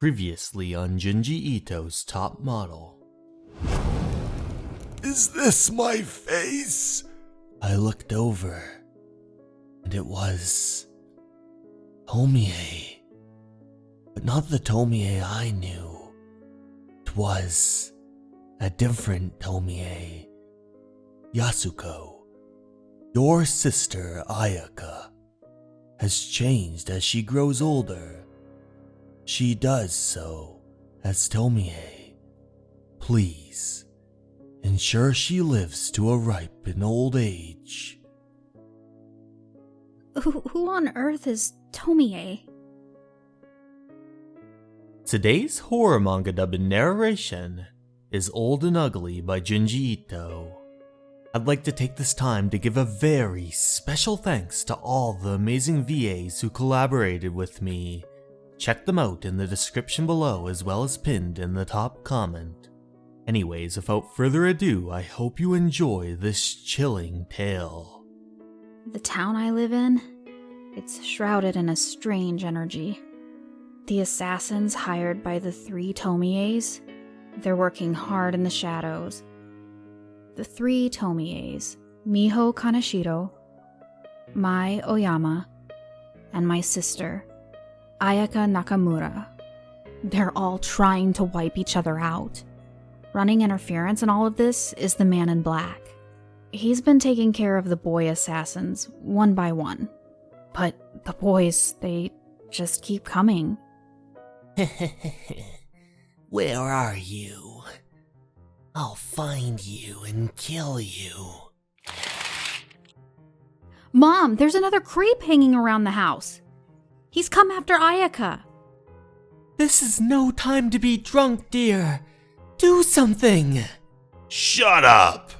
Previously on Junji Ito's Top Model. Is this my face? I looked over, and it was Tomie. But not the Tomie I knew. It was a different Tomie. Yasuko, your sister Ayaka, has changed as she grows older. She does so as Tomie. Please, ensure she lives to a ripe and old age. Who on earth is Tomie? Today's horror manga dubbed Narration is Old and Ugly by Junji Ito. I'd like to take this time to give a very special thanks to all the amazing VAs who collaborated with me. Check them out in the description below as well as pinned in the top comment. Anyways, without further ado, I hope you enjoy this chilling tale. The town I live in, it's shrouded in a strange energy. The assassins hired by the three Tomies, they're working hard in the shadows. The three Tomies, Miho Kaneshiro, Mai Oyama, and my sister, Ayaka Nakamura. They're all trying to wipe each other out. Running interference in all of this is the man in black. He's been taking care of the boy assassins one by one. But the boys, they just keep coming. Where are you? I'll find you and kill you. Mom, there's another creep hanging around the house. He's come after Ayaka. This is no time to be drunk, dear. Do something. Shut up!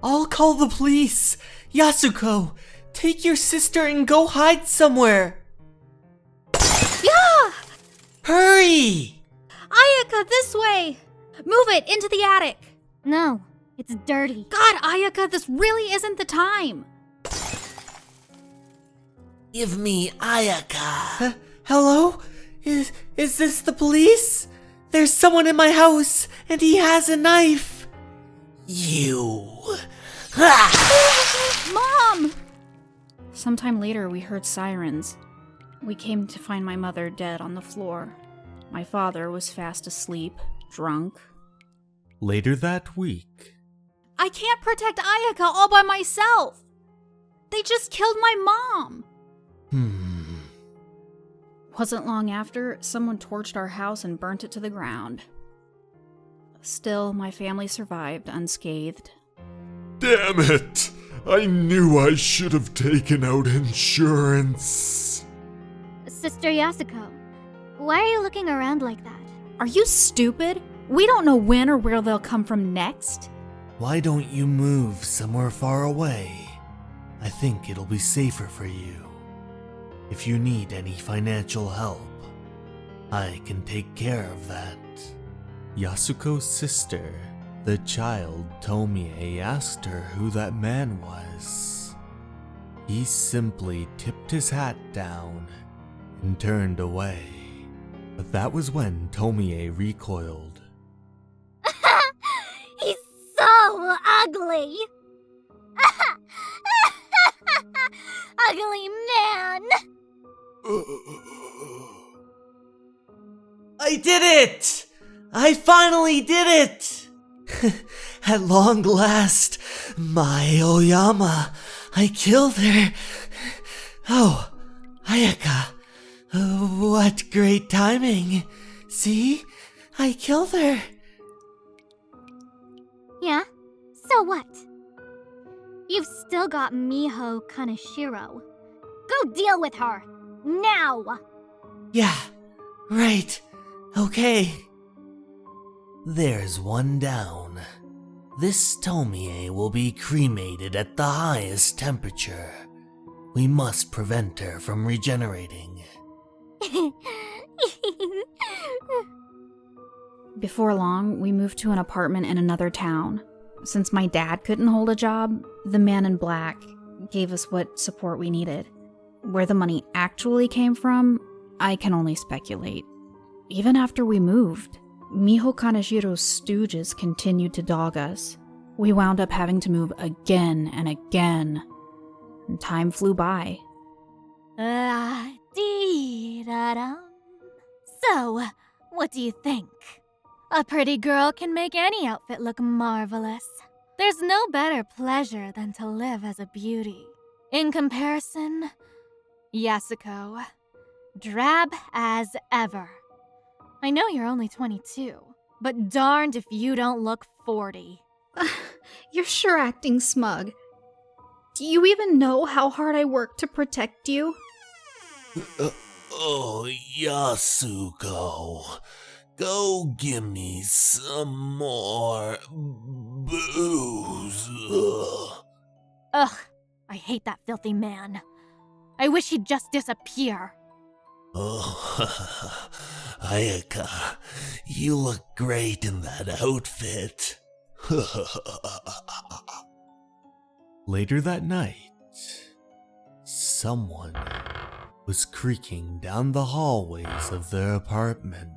I'll call the police. Yasuko, take your sister and go hide somewhere. Yeah! Hurry! Ayaka, this way! Move it into the attic. No, it's dirty. God, Ayaka, this really isn't the time. Give me Ayaka. Hello? Is this the police? There's someone in my house, and he has a knife. You. Mom! Sometime later, we heard sirens. We came to find my mother dead on the floor. My father was fast asleep, drunk. Later that week. I can't protect Ayaka all by myself. They just killed my mom. Wasn't long after, someone torched our house and burnt it to the ground. Still, my family survived unscathed. Damn it! I knew I should have taken out insurance. Sister Yasuko, why are you looking around like that? Are you stupid? We don't know when or where they'll come from next. Why don't you move somewhere far away? I think it'll be safer for you. If you need any financial help, I can take care of that. Yasuko's sister, the child Tomie, asked her who that man was. He simply tipped his hat down and turned away. But that was when Tomie recoiled. He's so ugly! Ugly man! I did it! I finally did it! At long last, my Oyama, I killed her. Oh, Ayaka, what great timing. See, I killed her. Yeah? So what? You've still got Miho Kaneshiro. Go deal with her! Now! Yeah, right. Okay. There's one down. This Tomie will be cremated at the highest temperature. We must prevent her from regenerating. Before long, we moved to an apartment in another town. Since my dad couldn't hold a job, the man in black gave us what support we needed. Where the money actually came from, I can only speculate. Even after we moved, Miho Kanashiro's stooges continued to dog us. We wound up having to move again and again. And time flew by. Dee-da-dum. So, what do you think? A pretty girl can make any outfit look marvelous. There's no better pleasure than to live as a beauty. In comparison, Yasuko, drab as ever. I know you're only 22, but darned if you don't look 40. You're sure acting smug. Do you even know how hard I work to protect you? Oh, Yasuko. Go give me some more booze. Ugh, I hate that filthy man. I wish he'd just disappear. Oh, Ayaka, you look great in that outfit. Later that night, someone was creaking down the hallways of their apartment.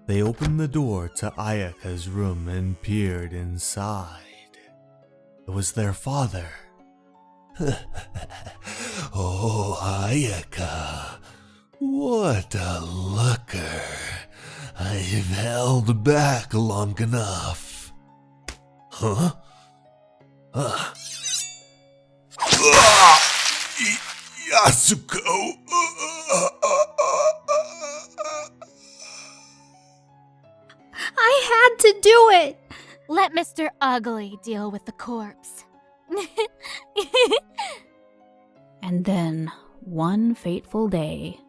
They opened the door to Ayaka's room and peered inside. It was their father. Oh, Ayaka, what a looker. I've held back long enough. Huh? Yasuko! I had to do it! Let Mr. Ugly deal with the corpse. And then, one fateful day.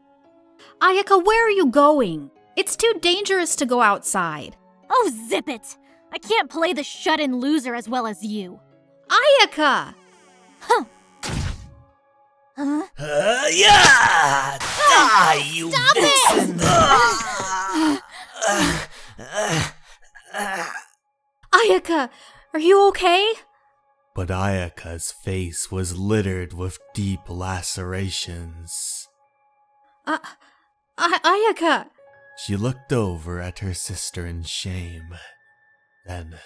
Ayaka, where are you going? It's too dangerous to go outside. Oh, zip it! I can't play the shut-in loser as well as you. Ayaka! Huh? Yeah! Die, you Stop vixen! Ayaka, are you okay? But Ayaka's face was littered with deep lacerations. Ayaka! She looked over at her sister in shame, then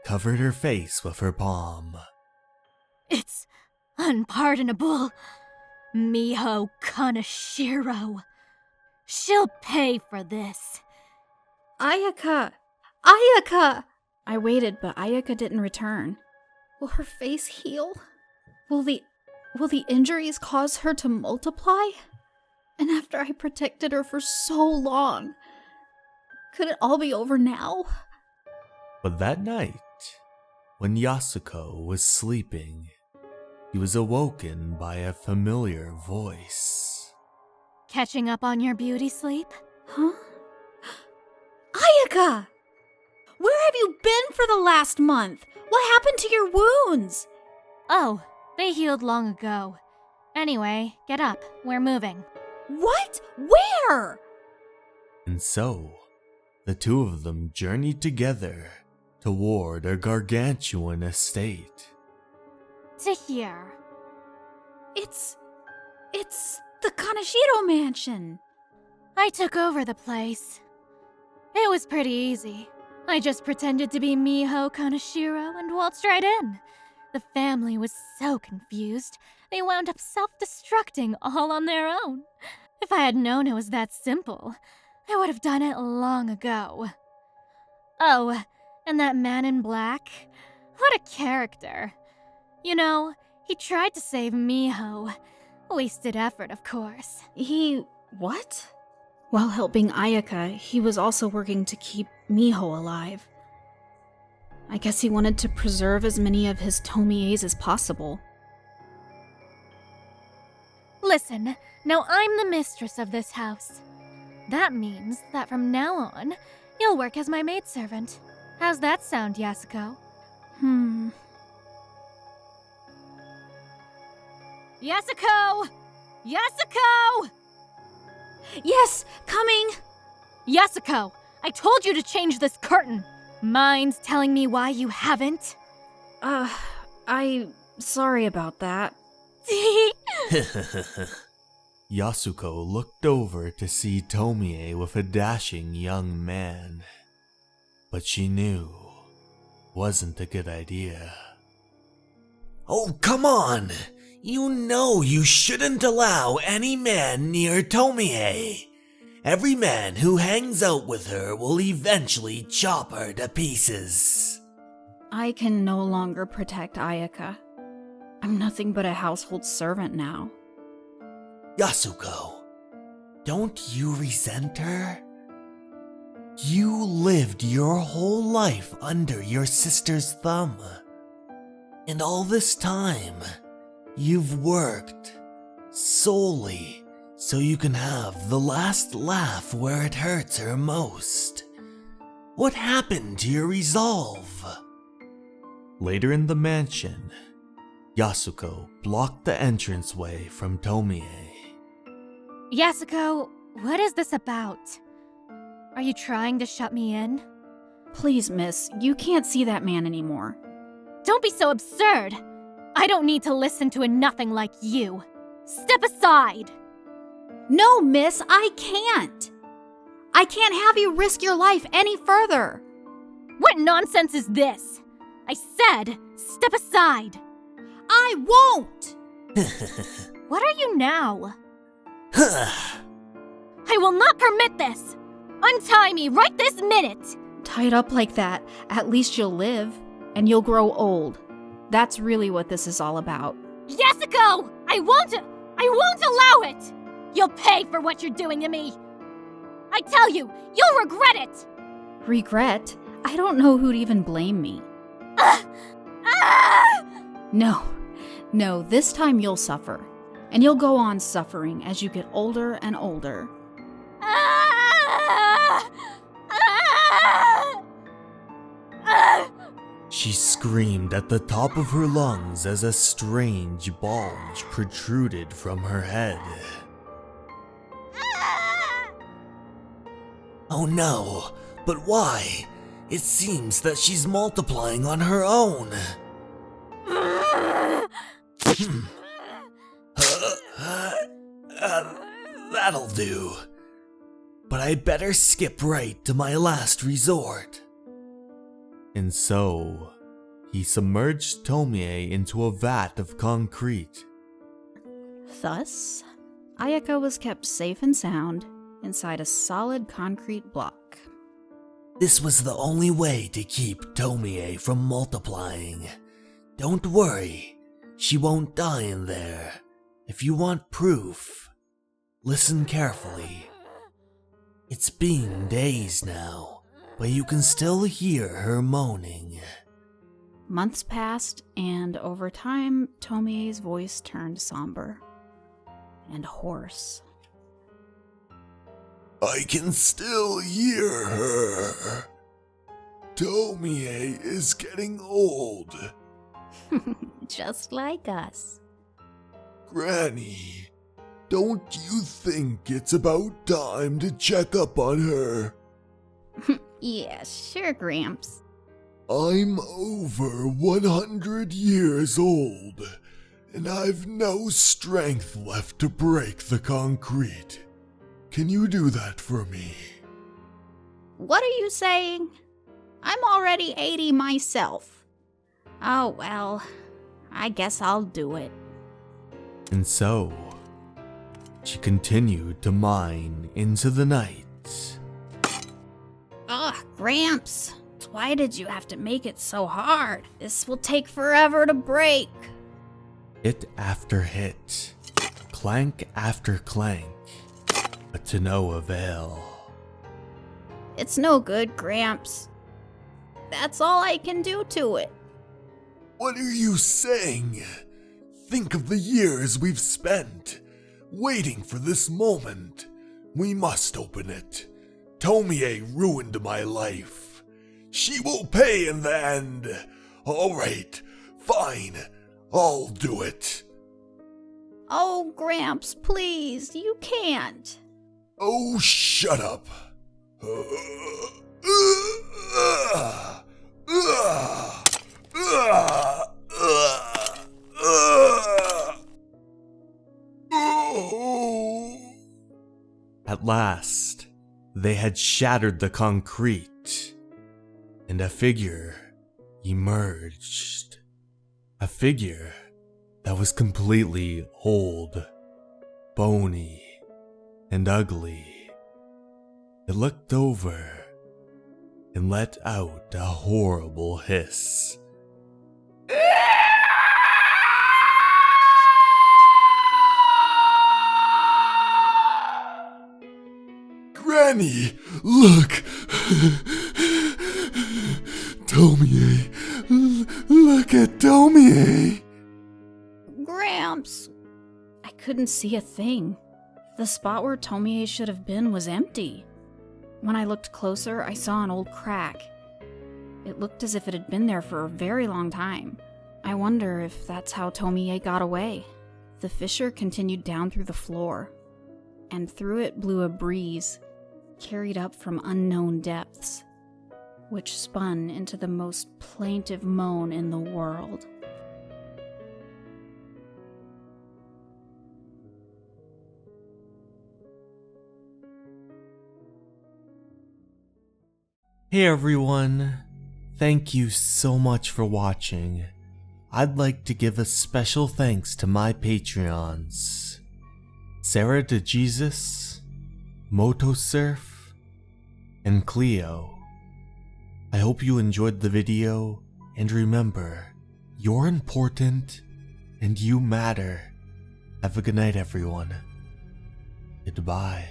covered her face with her palm. It's unpardonable. Miho Kanashiro. She'll pay for this. Ayaka! Ayaka! I waited, but Ayaka didn't return. Will her face heal? Will the injuries cause her to multiply? And after I protected her for so long, could it all be over now? But that night, when Yasuko was sleeping, he was awoken by a familiar voice. Catching up on your beauty sleep? Huh? Ayaka! Where have you been for the last month? What happened to your wounds? Oh, they healed long ago. Anyway, get up. We're moving. What? Where? And so, the two of them journeyed together toward a gargantuan estate. To here. It's the Kanashiro mansion. I took over the place. It was pretty easy. I just pretended to be Miho Kanashiro and waltzed right in. The family was so confused, they wound up self-destructing all on their own. If I had known it was that simple, I would have done it long ago. Oh, and that man in black? What a character. You know, he tried to save Miho. Wasted effort, of course. He... what? While helping Ayaka, he was also working to keep Miho alive. I guess he wanted to preserve as many of his Tomies as possible. Listen, now I'm the mistress of this house. That means that from now on, you'll work as my maidservant. How's that sound, Yasuko? Yasuko! Yasuko! Yes, coming! Yasuko, I told you to change this curtain. Mind telling me why you haven't? Sorry about that. Yasuko looked over to see Tomie with a dashing young man. But she knew wasn't a good idea. Oh, come on! You know you shouldn't allow any man near Tomie. Every man who hangs out with her will eventually chop her to pieces. I can no longer protect Ayaka. I'm nothing but a household servant now. Yasuko, don't you resent her? You lived your whole life under your sister's thumb. And all this time, you've worked solely so you can have the last laugh where it hurts her most. What happened to your resolve? Later in the mansion, Yasuko blocked the entranceway from Tomie. Yasuko, what is this about? Are you trying to shut me in? Please, miss, you can't see that man anymore. Don't be so absurd! I don't need to listen to a nothing like you. Step aside! No, miss, I can't. I can't have you risk your life any further. What nonsense is this? I said, step aside! I won't! What are you now? I will not permit this! Untie me right this minute! Tied up like that, at least you'll live, and you'll grow old. That's really what this is all about. Yasuko! I won't allow it! You'll pay for what you're doing to me! I tell you, you'll regret it! Regret? I don't know who'd even blame me. No, this time you'll suffer. And you'll go on suffering as you get older and older. She screamed at the top of her lungs as a strange bulge protruded from her head. Oh no, but why? It seems that she's multiplying on her own. That'll do. But I better skip right to my last resort. And so, he submerged Tomie into a vat of concrete. Thus, Ayaka was kept safe and sound inside a solid concrete block. This was the only way to keep Tomie from multiplying. Don't worry, she won't die in there. If you want proof, listen carefully. It's been days now, but you can still hear her moaning. Months passed, and over time, Tomie's voice turned somber and hoarse. I can still hear her. Tomie is getting old. Just like us. Granny, don't you think it's about time to check up on her? Yeah, sure, Gramps. I'm over 100 years old, and I've no strength left to break the concrete. Can you do that for me? What are you saying? I'm already 80 myself. Oh, well, I guess I'll do it. And so, she continued to mine into the night. Ugh, Gramps. Why did you have to make it so hard? This will take forever to break. Hit after hit, clank after clank, but to no avail. It's no good, Gramps. That's all I can do to it. What are you saying? Think of the years we've spent waiting for this moment. We must open it. Tomie ruined my life. She will pay in the end. All right, fine. I'll do it. Oh, Gramps, please, you can't. Oh, shut up. Oh. At last, they had shattered the concrete, and a figure emerged. A figure that was completely old, bony, and ugly. It looked over and let out a horrible hiss. Granny, look! Tomie, look at Tomie! Gramps! I couldn't see a thing. The spot where Tomie should have been was empty. When I looked closer, I saw an old crack. It looked as if it had been there for a very long time. I wonder if that's how Tomie got away. The fissure continued down through the floor, and through it blew a breeze, carried up from unknown depths, which spun into the most plaintive moan in the world. Hey everyone, thank you so much for watching. I'd like to give a special thanks to my Patreons, Sarah DeJesus, Motosurf, and Cleo. I hope you enjoyed the video, and remember, you're important and you matter. Have a good night everyone. Goodbye.